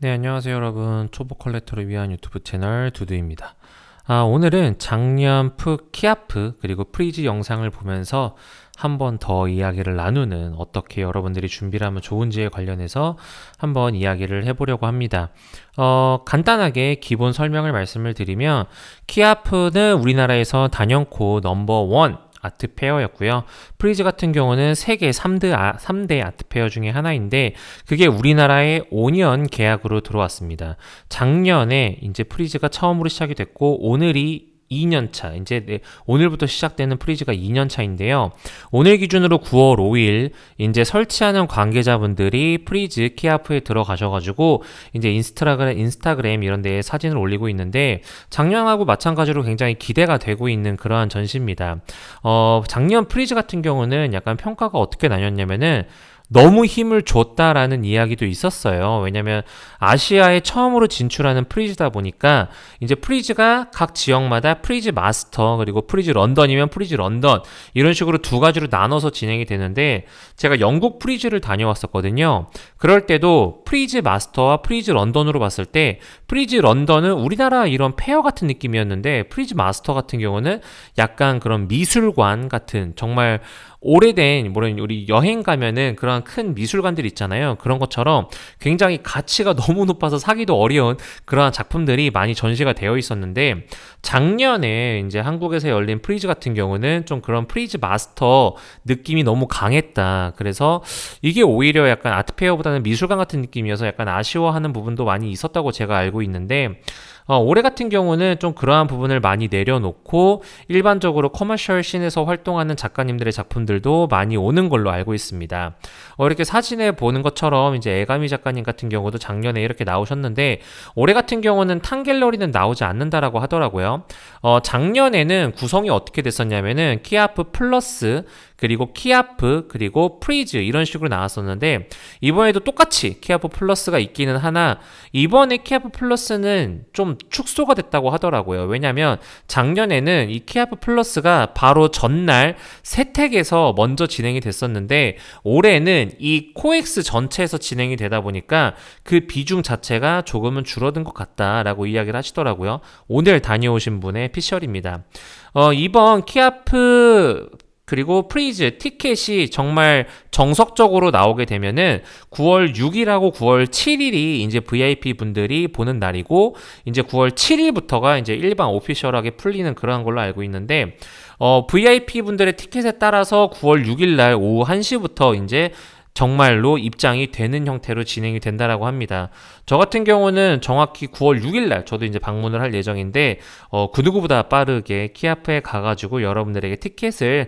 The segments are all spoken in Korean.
네, 안녕하세요, 여러분. 초보 컬렉터를 위한 유튜브 채널 두두입니다. 오늘은 작년 키아프 그리고 프리즈 영상을 보면서 한 번 더 이야기를 나누는 어떻게 여러분들이 준비를 하면 좋은지에 관련해서 한번 이야기를 해보려고 합니다. 간단하게 기본 설명을 말씀을 드리면 키아프는 우리나라에서 단연코 넘버 1 아트 페어였고요. 프리즈 같은 경우는 세계 3대 아트 페어 중에 하나인데 그게 우리나라에 5년 계약으로 들어왔습니다. 작년에 이제 프리즈가 처음으로 시작이 됐고 오늘이 2년차, 오늘부터 시작되는 프리즈가 2년차인데요. 오늘 기준으로 9월 5일, 이제 설치하는 관계자분들이 프리즈 키아프에 들어가셔가지고, 이제 인스타그램 이런 데에 사진을 올리고 있는데, 작년하고 마찬가지로 굉장히 기대가 되고 있는 그러한 전시입니다. 작년 프리즈 같은 경우는 약간 평가가 어떻게 나뉘었냐면은, 너무 힘을 줬다라는 이야기도 있었어요. 왜냐면 아시아에 처음으로 진출하는 프리즈다 보니까 이제 프리즈가 각 지역마다 프리즈 마스터 그리고 프리즈 런던이면 프리즈 런던 이런 식으로 두 가지로 나눠서 진행이 되는데 제가 영국 프리즈를 다녀왔었거든요. 그럴 때도 프리즈 마스터와 프리즈 런던으로 봤을 때 프리즈 런던은 우리나라 이런 페어 같은 느낌이었는데 프리즈 마스터 같은 경우는 약간 그런 미술관 같은 정말 오래된 우리 여행 가면은 그런 큰 미술관들 있잖아요. 그런 것처럼 굉장히 가치가 너무 높아서 사기도 어려운 그러한 작품들이 많이 전시가 되어 있었는데 작년에 이제 한국에서 열린 프리즈 같은 경우는 좀 그런 프리즈 마스터 느낌이 너무 강했다. 그래서 이게 오히려 약간 아트페어보다는 미술관 같은 느낌이어서 약간 아쉬워하는 부분도 많이 있었다고 제가 알고 있는데 올해 같은 경우는 좀 그러한 부분을 많이 내려놓고 일반적으로 커머셜 씬에서 활동하는 작가님들의 작품들도 많이 오는 걸로 알고 있습니다. 이렇게 사진에 보는 것처럼 이제 에가미 작가님 같은 경우도 작년에 이렇게 나오셨는데 올해 같은 경우는 탕갤러리는 나오지 않는다라고 하더라고요. 작년에는 구성이 어떻게 됐었냐면은 키아프 플러스 그리고 키아프 그리고 프리즈 이런 식으로 나왔었는데 이번에도 똑같이 키아프 플러스가 있기는 하나 이번에 키아프 플러스는 좀 축소가 됐다고 하더라고요. 왜냐면 작년에는 이 키아프 플러스가 바로 전날 세택에서 먼저 진행이 됐었는데 올해는 이 코엑스 전체에서 진행이 되다 보니까 그 비중 자체가 조금은 줄어든 것 같다라고 이야기를 하시더라고요. 오늘 다녀오신 분의 피셜입니다. 이번 키아프 그리고 프리즈 티켓이 정말 정석적으로 나오게 되면은 9월 6일하고 9월 7일이 이제 VIP 분들이 보는 날이고 이제 9월 7일부터가 이제 일반 오피셜하게 풀리는 그런 걸로 알고 있는데 VIP 분들의 티켓에 따라서 9월 6일 날 오후 1시부터 이제 정말로 입장이 되는 형태로 진행이 된다라고 합니다. 저 같은 경우는 정확히 9월 6일 날 저도 이제 방문을 할 예정인데 그 누구보다 빠르게 키아프에 가가지고 여러분들에게 티켓이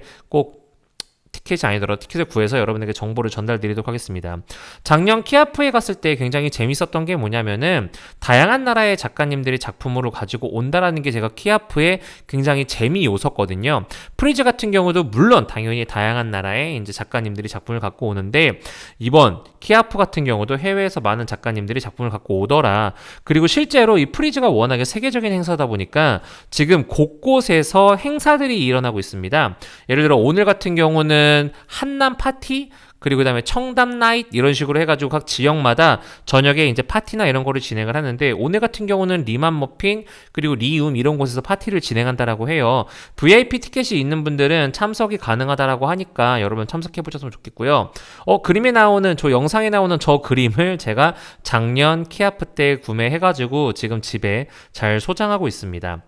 아니더라도 티켓을 구해서 여러분에게 정보를 전달드리도록 하겠습니다. 작년 키아프에 갔을 때 굉장히 재밌었던 게 뭐냐면은 다양한 나라의 작가님들이 작품으로 가지고 온다라는 게 제가 키아프의 굉장히 재미 요소거든요. 프리즈 같은 경우도 물론 당연히 다양한 나라의 이제 작가님들이 작품을 갖고 오는데 이번 키아프 같은 경우도 해외에서 많은 작가님들이 작품을 갖고 오더라. 그리고 실제로 이 프리즈가 워낙에 세계적인 행사다 보니까 지금 곳곳에서 행사들이 일어나고 있습니다. 예를 들어 오늘 같은 경우는 한남 파티 그리고 그 다음에 청담 나잇 이런 식으로 해가지고 각 지역마다 저녁에 이제 파티나 이런 거를 진행을 하는데 오늘 같은 경우는 리만 머핀 그리고 리움 이런 곳에서 파티를 진행한다라고 해요. VIP 티켓이 있는 분들은 참석이 가능하다라고 하니까 여러분 참석해 보셨으면 좋겠고요. 그림에 나오는 저 영상에 나오는 저 그림을 제가 작년 키아프 때 구매해가지고 지금 집에 잘 소장하고 있습니다.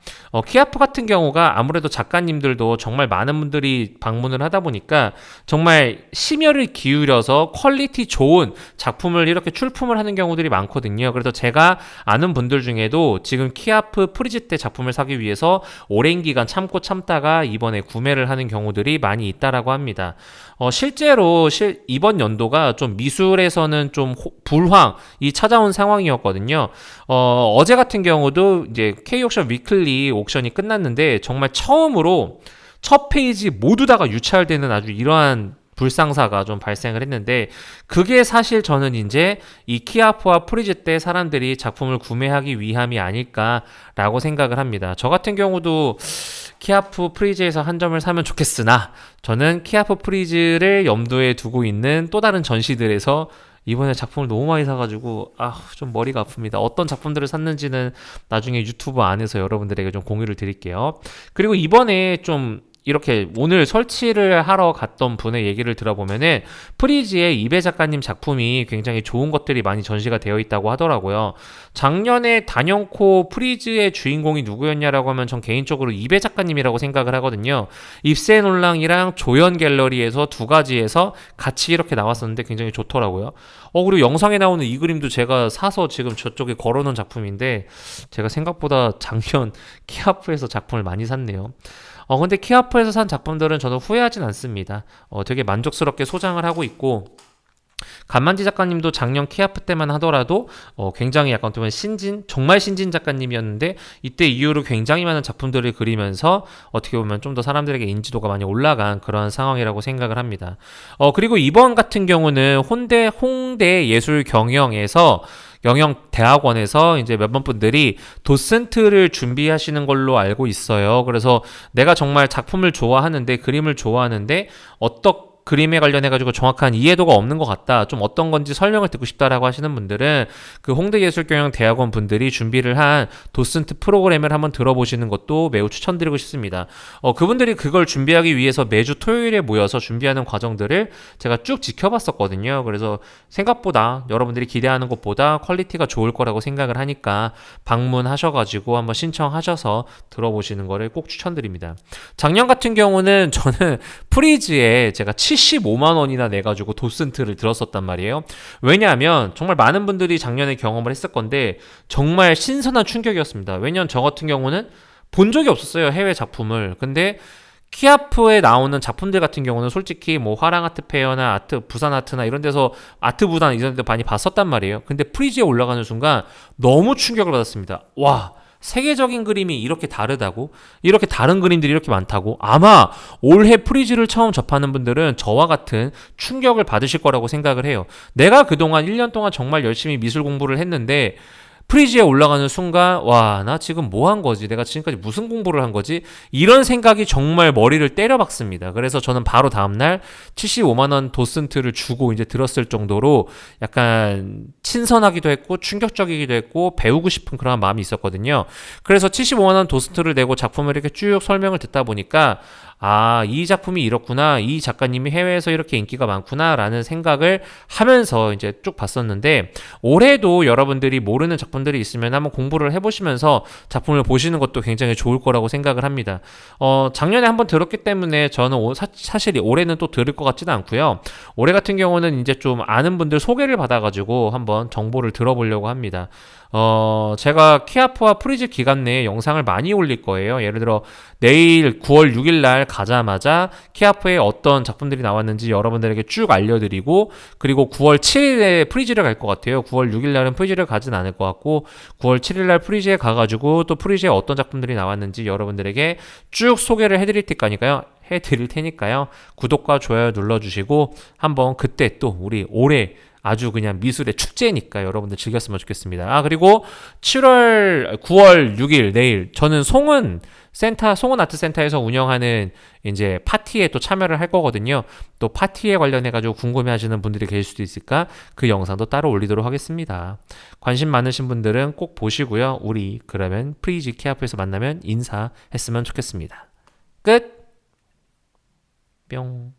키아프 같은 경우가 아무래도 작가님들도 정말 많은 분들이 방문을 하다 보니까 정말 심혈을 기울여서 퀄리티 좋은 작품을 이렇게 출품을 하는 경우들이 많거든요. 그래서 제가 아는 분들 중에도 지금 키아프 프리즈 때 작품을 사기 위해서 오랜 기간 참다가 이번에 구매를 하는 경우들이 많이 있다라고 합니다. 실제로 이번 연도가 좀 미술에서는 좀 불황이 찾아온 상황이었거든요. 어제 같은 경우도 이제 K-옥션 위클리 옥션이 끝났는데 정말 처음으로 첫 페이지 모두 다가 유찰되는 아주 이러한 불상사가 좀 발생을 했는데 그게 사실 저는 이제 이 키아프와 프리즈 때 사람들이 작품을 구매하기 위함이 아닐까라고 생각을 합니다. 저 같은 경우도 키아프 프리즈에서 한 점을 사면 좋겠으나 저는 키아프 프리즈를 염두에 두고 있는 또 다른 전시들에서 이번에 작품을 너무 많이 사가지고 좀 머리가 아픕니다. 어떤 작품들을 샀는지는 나중에 유튜브 안에서 여러분들에게 좀 공유를 드릴게요. 그리고 이번에 좀 이렇게 오늘 설치를 하러 갔던 분의 얘기를 들어보면은 프리지의 이배 작가님 작품이 굉장히 좋은 것들이 많이 전시가 되어 있다고 하더라고요. 작년에 단연코 프리즈의 주인공이 누구였냐라고 하면 전 개인적으로 이배 작가님이라고 생각을 하거든요. 입센올랑이랑 조연 갤러리에서 두 가지에서 같이 이렇게 나왔었는데 굉장히 좋더라고요. 그리고 영상에 나오는 이 그림도 제가 사서 지금 저쪽에 걸어놓은 작품인데 제가 생각보다 작년 키아프에서 작품을 많이 샀네요. 근데 키아프에서 산 작품들은 저도 후회하진 않습니다. 되게 만족스럽게 소장을 하고 있고, 간만지 작가님도 작년 키아프 때만 하더라도 굉장히 약간 좀 정말 신진 작가님이었는데 이때 이후로 굉장히 많은 작품들을 그리면서 어떻게 보면 좀 더 사람들에게 인지도가 많이 올라간 그런 상황이라고 생각을 합니다. 그리고 이번 같은 경우는 홍대 예술경영에서 영영대학원에서 이제 몇몇 분들이 도슨트를 준비하시는 걸로 알고 있어요. 그래서 내가 정말 작품을 좋아하는데, 그림을 좋아하는데 어떤 그림에 관련해가지고 정확한 이해도가 없는 것 같다. 좀 어떤 건지 설명을 듣고 싶다라고 하시는 분들은 그 홍대예술경영대학원 분들이 준비를 한 도슨트 프로그램을 한번 들어보시는 것도 매우 추천드리고 싶습니다. 그분들이 그걸 준비하기 위해서 매주 토요일에 모여서 준비하는 과정들을 제가 쭉 지켜봤었거든요. 그래서 생각보다 여러분들이 기대하는 것보다 퀄리티가 좋을 거라고 생각을 하니까 방문하셔가지고 한번 신청하셔서 들어보시는 거를 꼭 추천드립니다. 작년 같은 경우는 저는 프리즈에 제가 75만 원이나 내가지고 도슨트를 들었었단 말이에요. 왜냐하면 정말 많은 분들이 작년에 경험을 했을 건데 정말 신선한 충격이었습니다. 왜냐하면 저 같은 경우는 본 적이 없었어요, 해외 작품을. 근데 키아프에 나오는 작품들 같은 경우는 솔직히 뭐 화랑아트 페어나 부산아트나 이런 데서 아트부산 이런 데 많이 봤었단 말이에요. 근데 프리즈에 올라가는 순간 너무 충격을 받았습니다. 와, 세계적인 그림이 이렇게 다르다고? 이렇게 다른 그림들이 이렇게 많다고? 아마 올해 프리즈를 처음 접하는 분들은 저와 같은 충격을 받으실 거라고 생각을 해요. 내가 그동안 1년 동안 정말 열심히 미술 공부를 했는데 프리즈에 올라가는 순간 나 지금 뭐 한 거지? 내가 지금까지 무슨 공부를 한 거지? 이런 생각이 정말 머리를 때려박습니다. 그래서 저는 바로 다음날 75만 원 도슨트를 주고 이제 들었을 정도로 약간 신선하기도 했고 충격적이기도 했고 배우고 싶은 그런 마음이 있었거든요. 그래서 75만 원 도슨트를 내고 작품을 이렇게 쭉 설명을 듣다 보니까 이 작품이 이렇구나, 이 작가님이 해외에서 이렇게 인기가 많구나 라는 생각을 하면서 이제 쭉 봤었는데, 올해도 여러분들이 모르는 작품들이 있으면 한번 공부를 해보시면서 작품을 보시는 것도 굉장히 좋을 거라고 생각을 합니다. 작년에 한번 들었기 때문에 저는 사실 올해는 또 들을 것 같지는 않고요. 올해 같은 경우는 이제 좀 아는 분들 소개를 받아가지고 한번 정보를 들어보려고 합니다. 제가 키아프와 프리즈 기간 내에 영상을 많이 올릴 거예요. 예를 들어 내일 9월 6일 날 가자마자 키아프에 어떤 작품들이 나왔는지 여러분들에게 쭉 알려드리고, 그리고 9월 7일에 프리즈를 갈 것 같아요. 9월 6일 날은 프리즈를 가진 않을 것 같고 9월 7일 날 프리즈에 가가지고 또 프리즈에 어떤 작품들이 나왔는지 여러분들에게 쭉 소개를 해드릴 테니까요. 구독과 좋아요 눌러주시고 한번 그때 또 우리 올해 아주 그냥 미술의 축제니까 여러분들 즐겼으면 좋겠습니다. 그리고 9월 6일 내일 저는 송은 아트센터에서 운영하는 이제 파티에 또 참여를 할 거거든요. 또 파티에 관련해가지고 궁금해 하시는 분들이 계실 수도 있으니까 그 영상도 따로 올리도록 하겠습니다. 관심 많으신 분들은 꼭 보시고요. 우리 그러면 프리즈 키아프에서 만나면 인사했으면 좋겠습니다. 끝! 뿅.